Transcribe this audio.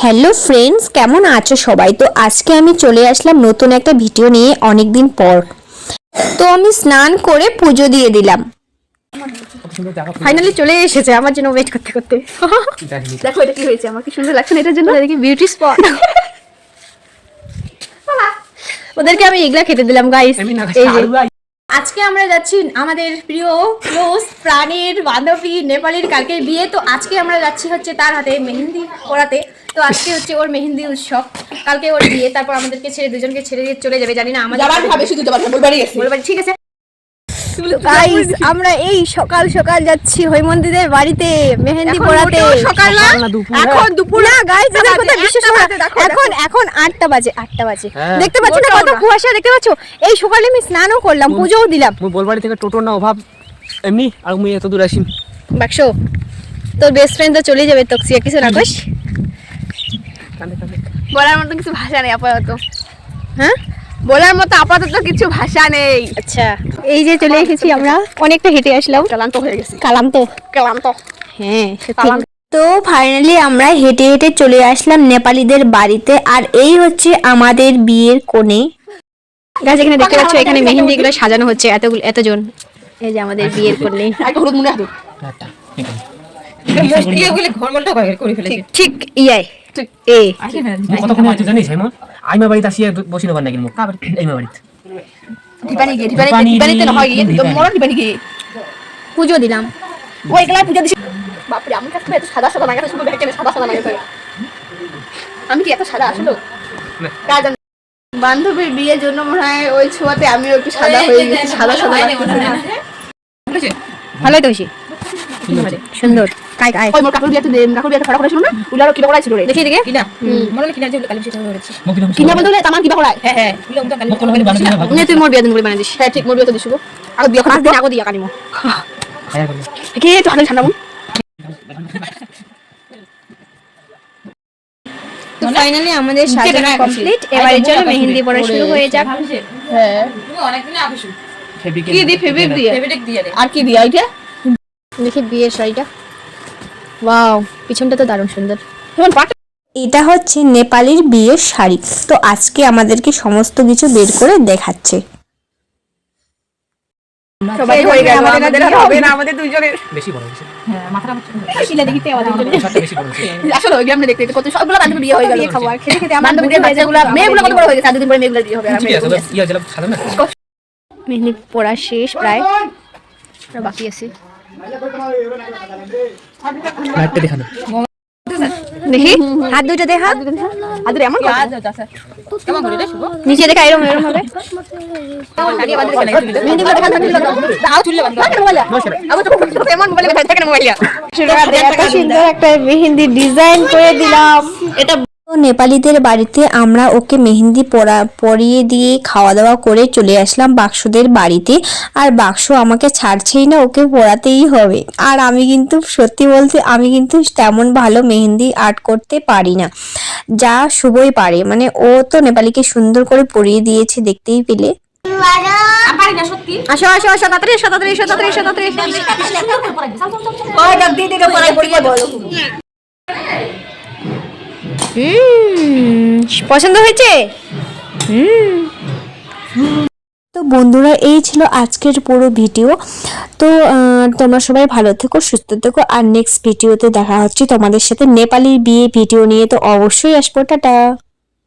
Hello friends, কেমন আছো সবাই? তো আজকে আমি চলে আসলাম নতুন একটা ভিডিও নিয়ে অনেকদিন পর। তো আমি স্নান করে পুজো দিয়ে দিলাম। ফাইনালি চলে এসেছে আমার জন্য ওয়েট করতে করতে। দেখো এটা কি হয়েছে, আমার কি সুন্দর লাগছে না এটার জন্য? দেখি বিউটি স্পট। ওদেরকে আমি এগুলা খেতে দিলাম গাইস। এই যে আজকে আমরা যাচ্ছি আমাদের প্রিয় ক্লোজ প্রাণের বান্ধবী নেপালের কালকে বিয়ে। তো আজকে আমরা যাচ্ছি হচ্ছে তার হাতে মেহেন্দি পরাতে। তো আজকে হচ্ছে ওর মেহেন্দি উৎসব, কালকে ওর বিয়ে। তারপর আমাদেরকে ছেড়ে দুজনকে ছেড়ে দিয়ে চলে যাবে, জানি না আমাদের বলবাড়ি। ঠিক আছে গাইস, আমরা এই সকাল সকাল যাচ্ছি হৈমন্তীদের বাড়িতে মেহেন্দি পরাতে। সকাল না, এখন দুপুর না গাইস, দেখো তো বিশেষ এখন 8টা বাজে। দেখতে পাচ্ছ না কত কুয়াশা? দেখতে পাচ্ছ? এই সকালে আমি স্নানও করলাম, পূজোও দিলাম। মুই বলবাড়ি থেকে টোটোর না অভাব এমনি, আর মুই এত দূর আসি। বাক্স তোর বেস্ট ফ্রেন্ড তো চলে যাবে, তো কিছু না কইস। বলার মতো কিছু ভাষা নেই আপাতত। হ্যাঁ, বলার মতো আপাতত কিছু ভাষা নেই। আচ্ছা এই যে চলে এসেছি আমরা, অনেকটা হেঁটে আসলাম, ক্লান্ত হয়ে গেছি। ক্লান্ত হ্যাঁ সত্যি। তো ফাইনালি আমরা হেঁটে হেঁটে চলে আসলাম নেপালিদের বাড়িতে। আর এই হচ্ছে আমাদের বিয়ের কোণে। গাছ এখানে দেখতে পাচ্ছ, এখানে মেহেন্দি গুলো সাজানো হচ্ছে এতজন। এই যে আমাদের বিয়ের কোণে। ঠিক ইয়াই এ কতক্ষণ হচ্ছে জানিস? আইমা বাড়িতে আসিয়া বসি না নাকি মুখ আইমা বাড়িতে পুজো দিলাম। ওই গলা পূজা দিছি। বাপরে, আমি কাছে এত সাদা সাদা লাগে, শুধু দেখে সাদা সাদা লাগে। আমি কি এত সাদা আসলে? কাজ বান্ধবীর বিয়ের জন্য মনে হয় ওই ছোঁয়াতে আমিও একটু সাদা হয়ে গেছি। সাদা সাদা ভালোই তো বেশি সুন্দর। ওই মোর কাকুর বিয়েতে খড়া করেছিল না, উলারও কিবা করাইছিল রে। দেখি কিনা মনে হলো কিনা যে কালি সেটা হয়েছে। কিনা বলতে তামান কিবা করায়। হ্যাঁ উলা উনকা কালি নে তুই মোর বিয়ে দিন বলে বানাই দিস। হ্যাঁ ঠিক, মোর বিয়ে তো দিছু। আর বিয়ে 5 দিন আগে দিয়া কানিমো। আয়া করলে কে তো হাতে ঠান্ডা মন। তো ফাইনালি আমাদের সাজানো কমপ্লিট। এবারে চলো মেহেন্দি পরা শুরু হয়ে যাক। হ্যাঁ তুমি অনেক দিন আগে শুরু কি দি ফেব্রিক দিয়ে আর কি দিয়া এটা? দেখি বিয়ের শাড়িটা, ওয়াও, পিছনটা তো দারুণ সুন্দর। যেমন পাট। এটা হচ্ছে নেপালের বিয়ের শাড়ি। তো আজকে আমাদেরকে সমস্ত কিছু বের করে দেখাচ্ছে। সবাই হয়ে গেল, আমাদের আর হবে না, আমাদের দুইজনের বেশি বড় হইছে। হ্যাঁ মাথাটা শিলা দেখিতে আমাদের শাড়িটা বেশি বড় হইছে। আসলে ওই গ্রামে দেখতে কত সবগুলো বান্ধবী বিয়ে হয়ে গেল। বিয়ে খাবার খেতে খেতে আমার বান্ধবীদের বাচ্চাগুলো মেয়েগুলো কত বড় হয়ে গেছে, আর দুদিন পরে মেয়েগুলো বিয়ে হবে। আর ঠিক আছে, ইয়া জেলা সাদা না। মেহেন্দি পরা শেষ প্রায়, বাকি আছে। লাইটটা দেখানো দেখি হাত দুইটা দেখা, আদর এমন কাজ আছে কেমন করে রে শুভ নিচে দেখা এরকম এরকম হবে। মেহেন্দিগুলো দেখা থাকলে দাও চুললে বান্ধব আবার তো এমন বলে কথা থাকে না মোবাইলটা। এত সুন্দর একটা মেহেন্দি ডিজাইন করে দিলাম। এটা নেপালিদের বাড়িতে আমরা ওকে মেহেন্দি পরিয়ে দিয়ে খাওয়া দাওয়া করে চলে আসলাম বাক্সদের বাড়িতে। আর বাক্স আমাকে ছাড়ছেই না, ওকে পরাতেই হবে। আর আমি কিন্তু সত্যি বলতে আমি কিন্তু তেমন ভালো মেহেন্দি আর্ট করতে পারি না, যা শুভই পারে। মানে ও তো নেপালিকে সুন্দর করে পরিয়ে দিয়েছে, দেখতেই পেলে। আসো আসো আসো, তাড়াতাড়ি এসো, তাড়াতাড়ি এসো, তাড়াতাড়ি এসো, তাড়াতাড়ি এসো। পছন্দ হয়েছে? তো বন্ধুরা, এই ছিল আজকের পুরো ভিডিও। তো তোমরা সবাই ভালো থেকো, সুস্থ থেকো। আর নেক্সট ভিডিওতে দেখা হচ্ছে তোমাদের সাথে নেপালি বিয়ে ভিডিও নিয়ে। তো অবশ্যই আসবো, টাটা।